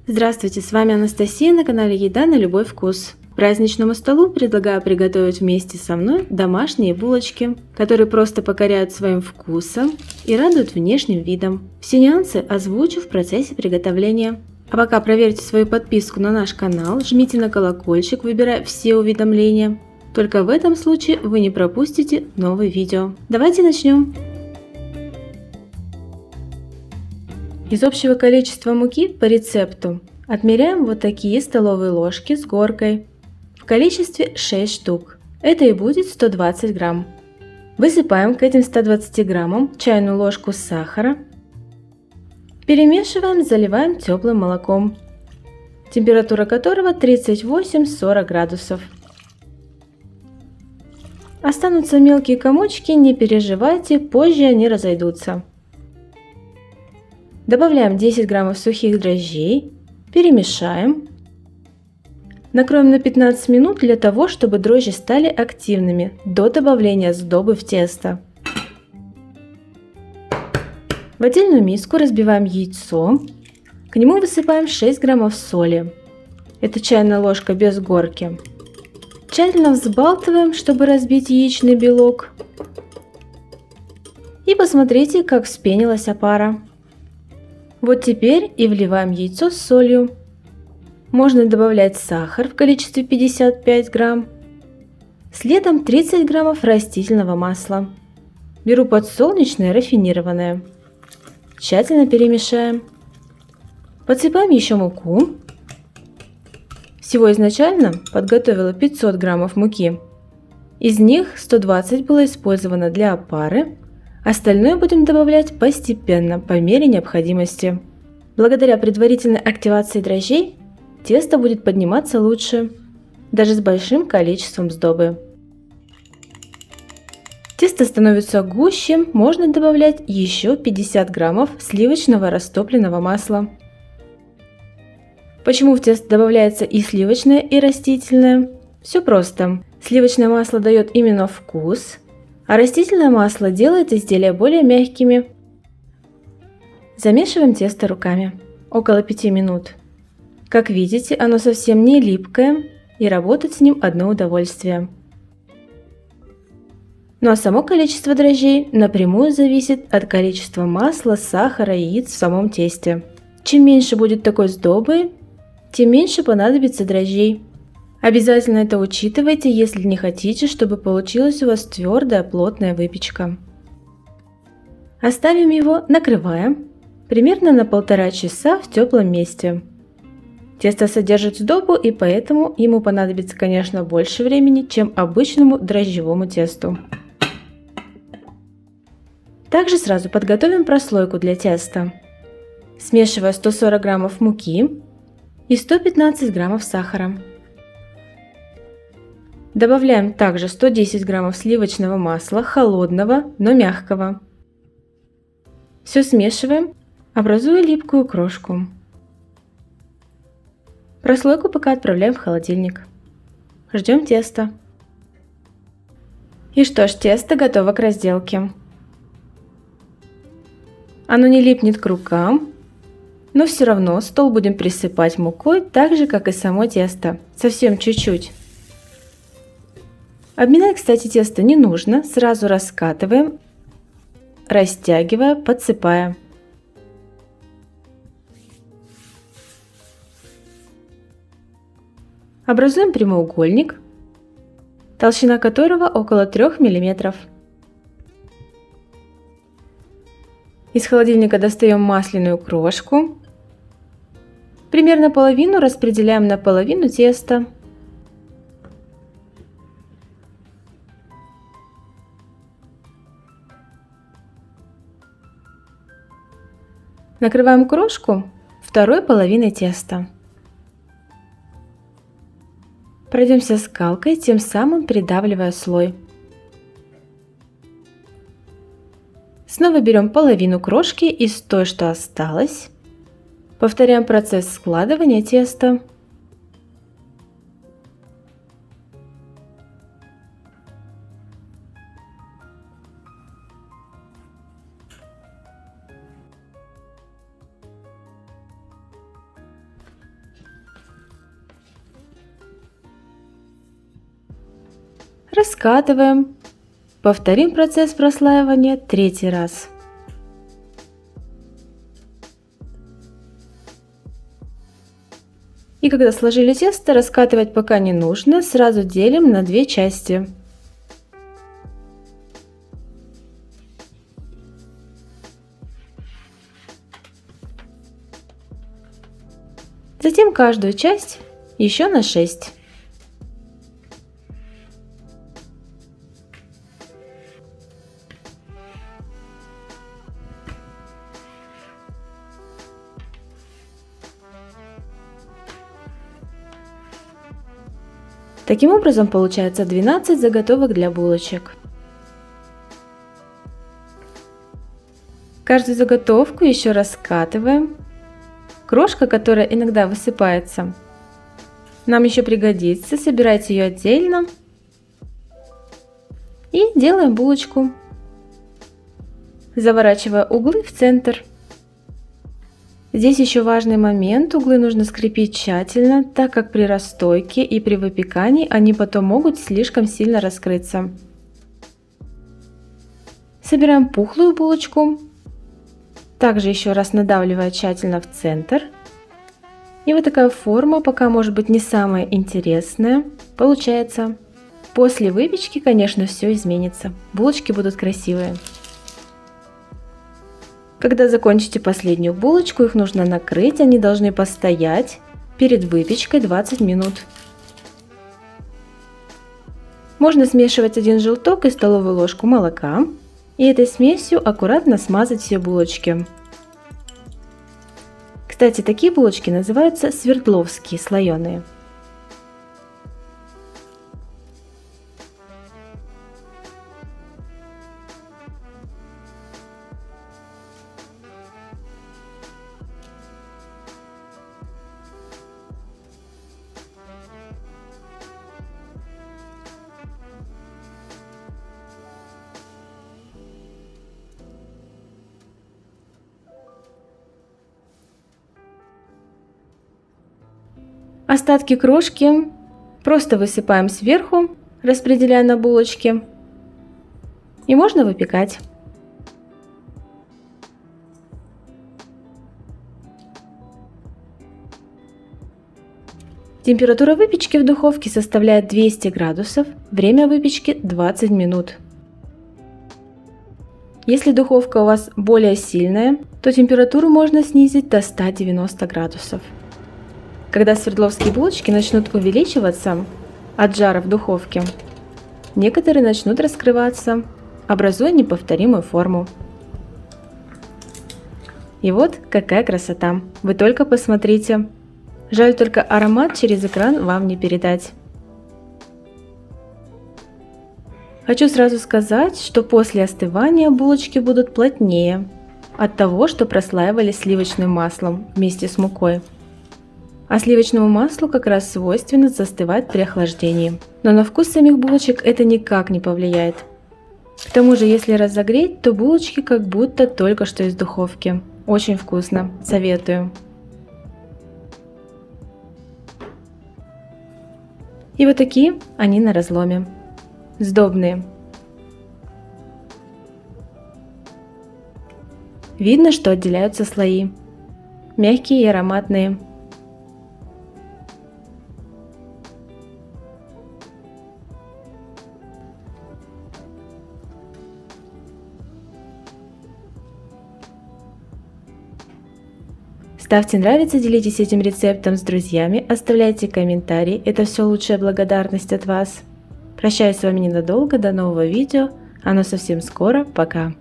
Здравствуйте, с вами Анастасия на канале Еда на любой вкус. К праздничному столу предлагаю приготовить вместе со мной домашние булочки, которые просто покоряют своим вкусом и радуют внешним видом. Все нюансы озвучу в процессе приготовления. А пока проверьте свою подписку на наш канал, жмите на колокольчик, выбирая все уведомления. Только в этом случае вы не пропустите новые видео. Давайте начнем. Из общего количества муки по рецепту отмеряем вот такие столовые ложки с горкой в количестве 6 штук. Это и будет 120 грамм. Высыпаем к этим 120 граммам чайную ложку сахара. Перемешиваем, заливаем теплым молоком, температура которого 38-40 градусов. Останутся мелкие комочки, не переживайте, позже они разойдутся. Добавляем 10 граммов сухих дрожжей, перемешаем. Накроем на 15 минут для того, чтобы дрожжи стали активными до добавления сдобы в тесто. В отдельную миску разбиваем яйцо, к нему высыпаем 6 граммов соли. Это чайная ложка без горки. Тщательно взбалтываем, чтобы разбить яичный белок. И посмотрите, как вспенилась опара. Вот теперь и вливаем яйцо с солью. Можно добавлять сахар в количестве 55 грамм. Следом 30 граммов растительного масла. Беру подсолнечное рафинированное. Тщательно перемешаем. Подсыпаем еще муку. Всего изначально подготовила 500 граммов муки. Из них 120 было использовано для опары. Остальное будем добавлять постепенно, по мере необходимости. Благодаря предварительной активации дрожжей тесто будет подниматься лучше, даже с большим количеством сдобы. Тесто становится гуще, можно добавлять еще 50 граммов сливочного растопленного масла. Почему в тесто добавляется и сливочное, и растительное? Все просто. Сливочное масло дает именно вкус, а растительное масло делает изделия более мягкими. Замешиваем тесто руками около 5 минут. Как видите, оно совсем не липкое, и работать с ним одно удовольствие. Ну а само количество дрожжей напрямую зависит от количества масла, сахара и яиц в самом тесте. Чем меньше будет такой сдобы, тем меньше понадобится дрожжей. Обязательно это учитывайте, если не хотите, чтобы получилась у вас твердая плотная выпечка. Оставим его, накрываем, примерно на 1,5 часа в теплом месте. Тесто содержит сдобу, и поэтому ему понадобится, конечно, больше времени, чем обычному дрожжевому тесту. Также сразу подготовим прослойку для теста. Смешивая 140 граммов муки и 115 граммов сахара. Добавляем также 110 граммов сливочного масла, холодного, но мягкого. Все смешиваем, образуя липкую крошку. Прослойку пока отправляем в холодильник. Ждем теста. И что ж, тесто готово к разделке. Оно не липнет к рукам, но все равно стол будем присыпать мукой, так же как и само тесто, совсем чуть-чуть. Обминать, кстати, тесто не нужно, сразу раскатываем, растягивая, подсыпая. Образуем прямоугольник, толщина которого около 3 мм. Из холодильника достаем масляную крошку. Примерно половину распределяем на половину теста. Накрываем крошку второй половиной теста. Пройдемся скалкой, тем самым придавливая слой. Снова берем половину крошки из той, что осталось. Повторяем процесс складывания теста. раскатываем. Повторим процесс прослаивания 3-й раз. И когда сложили тесто, раскатывать пока не нужно, сразу делим на 2 части. Затем каждую часть еще на 6. Таким образом получается 12 заготовок для булочек. Каждую заготовку еще раскатываем. Крошка, которая иногда высыпается, нам еще пригодится. Собирайте ее отдельно. И делаем булочку, заворачивая углы в центр. Здесь еще важный момент. Углы нужно скрепить тщательно, так как при расстойке и при выпекании они потом могут слишком сильно раскрыться. Собираем пухлую булочку. Также еще раз надавливая тщательно в центр. И вот такая форма, пока может быть не самая интересная, получается. После выпечки, конечно, все изменится. Булочки будут красивые. Когда закончите последнюю булочку, их нужно накрыть, они должны постоять перед выпечкой 20 минут. Можно смешивать 1 желток и столовую ложку молока и этой смесью аккуратно смазать все булочки. Кстати, такие булочки называются свердловские слоеные. Остатки крошки просто высыпаем сверху, распределяя на булочки, и можно выпекать. Температура выпечки в духовке составляет 200 градусов, время выпечки 20 минут. Если духовка у вас более сильная, то температуру можно снизить до 190 градусов. Когда свердловские булочки начнут увеличиваться от жара в духовке, некоторые начнут раскрываться, образуя неповторимую форму. И вот какая красота! Вы только посмотрите! Жаль, только аромат через экран вам не передать. Хочу сразу сказать, что после остывания булочки будут плотнее от того, что прослаивались сливочным маслом вместе с мукой. А сливочному маслу как раз свойственно застывать при охлаждении. Но на вкус самих булочек это никак не повлияет. К тому же, если разогреть, то булочки как будто только что из духовки. Очень вкусно, советую. И вот такие они на разломе. Сдобные. Видно, что отделяются слои. Мягкие и ароматные. Ставьте нравится, делитесь этим рецептом с друзьями, оставляйте комментарии, это все лучшая благодарность от вас. Прощаюсь с вами ненадолго, до нового видео, оно совсем скоро, пока!